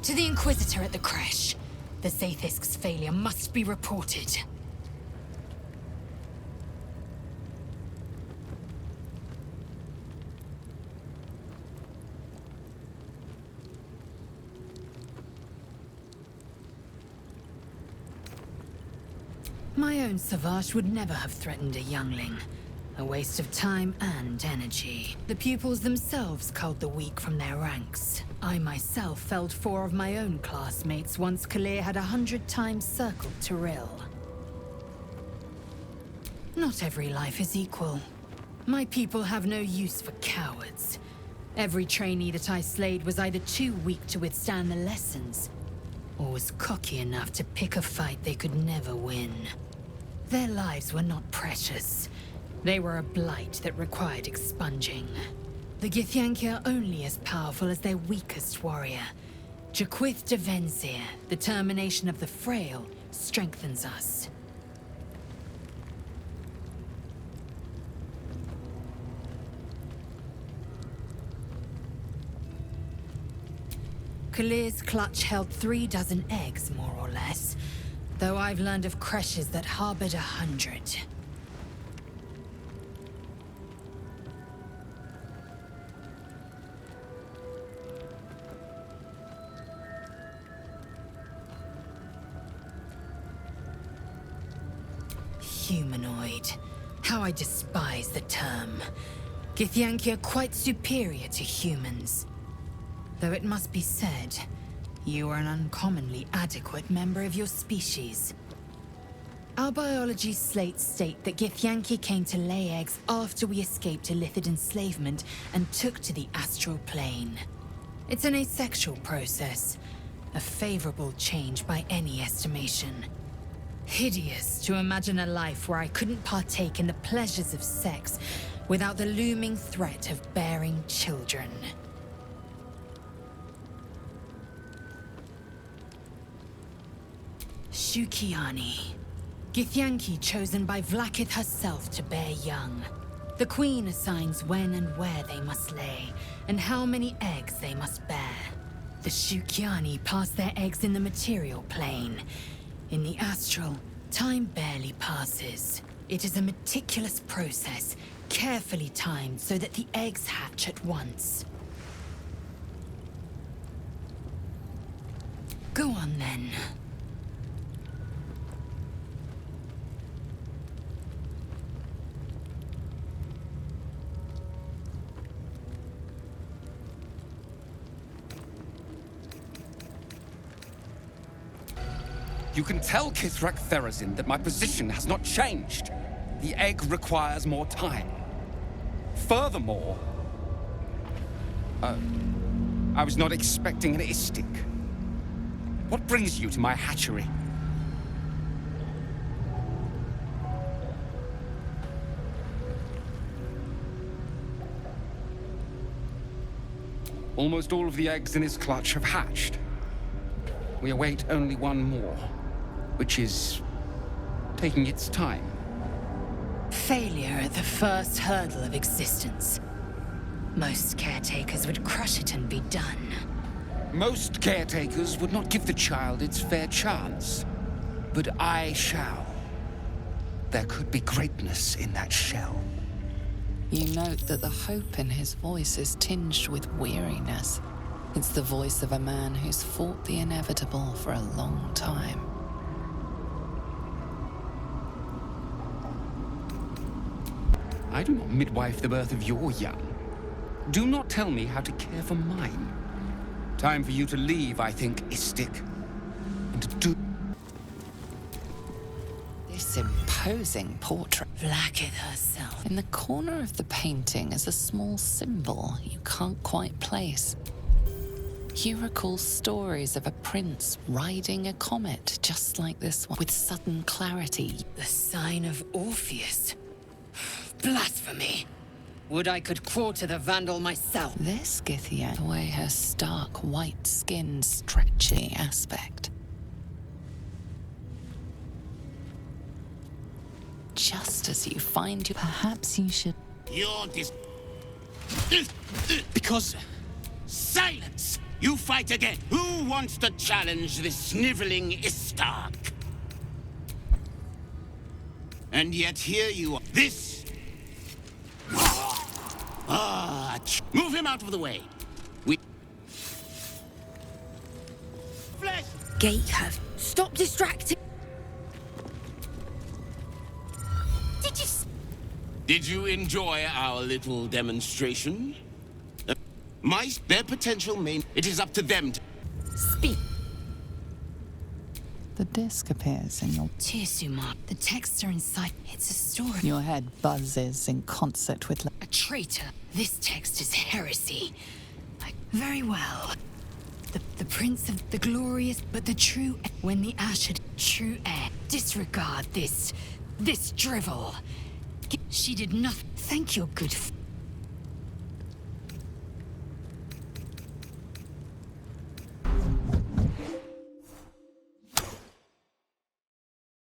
To the Inquisitor at the creche. The Zaithisk's failure must be reported. My own Savage would never have threatened a youngling. A waste of time and energy. The pupils themselves culled the weak from their ranks. I myself felled 4 of my own classmates once Kalir had 100 times circled Tyrell. Not every life is equal. My people have no use for cowards. Every trainee that I slayed was either too weak to withstand the lessons, or was cocky enough to pick a fight they could never win. Their lives were not precious. They were a blight that required expunging. The Githyanki are only as powerful as their weakest warrior. Jaquith de Venzir, the termination of the frail, strengthens us. Kalir's clutch held 3 dozen eggs, more or less, though I've learned of creches that harbored 100. Humanoid. How I despise the term. Githyanki are quite superior to humans. Though it must be said, you are an uncommonly adequate member of your species. Our biology slates state that Githyanki came to lay eggs after we escaped Illithid enslavement and took to the astral plane. It's an asexual process, a favorable change by any estimation. Hideous to imagine a life where I couldn't partake in the pleasures of sex without the looming threat of bearing children. Shukiani. Githyanki chosen by Vlaakith herself to bear young. The Queen assigns when and where they must lay, and how many eggs they must bear. The Shukiani pass their eggs in the material plane. In the astral, time barely passes. It is a meticulous process, carefully timed so that the eggs hatch at once. Go on then. You can tell Kithrak Therazin that my position has not changed. The egg requires more time. Furthermore, I was not expecting an Istik. What brings you to my hatchery? Almost all of the eggs in his clutch have hatched. We await only one more, which is taking its time. Failure at the first hurdle of existence. Most caretakers would crush it and be done. Most caretakers would not give the child its fair chance. But I shall. There could be greatness in that shell. You note that the hope in his voice is tinged with weariness. It's the voice of a man who's fought the inevitable for a long time. I do not midwife the birth of your young. Do not tell me how to care for mine. Time for you to leave, I think, Istik. And to do... This imposing portrait. Vlaakith herself. In the corner of the painting is a small symbol you can't quite place. You recall stories of a prince riding a comet just like this one, with sudden clarity. The sign of Orpheus. Blasphemy. Would I could quarter the Vandal myself. This Githyan, away her stark white skin, stretchy aspect. Just as you find you, perhaps you should... You're Because... Silence! You fight again. Who wants to challenge this sniveling Istark? And yet here you are. This... Move him out of the way. We... Flesh! Gatecave, stop distracting. Did you enjoy our little demonstration? Their potential may... It is up to them to... Speak. The disc appears in your... Tirsumar, the texts are inside. It's a story. Your head buzzes in concert with... A traitor. This text is heresy. Very well. The prince of the glorious, but the true... When the Ashed true heir. Disregard this drivel. She did nothing. Thank your good...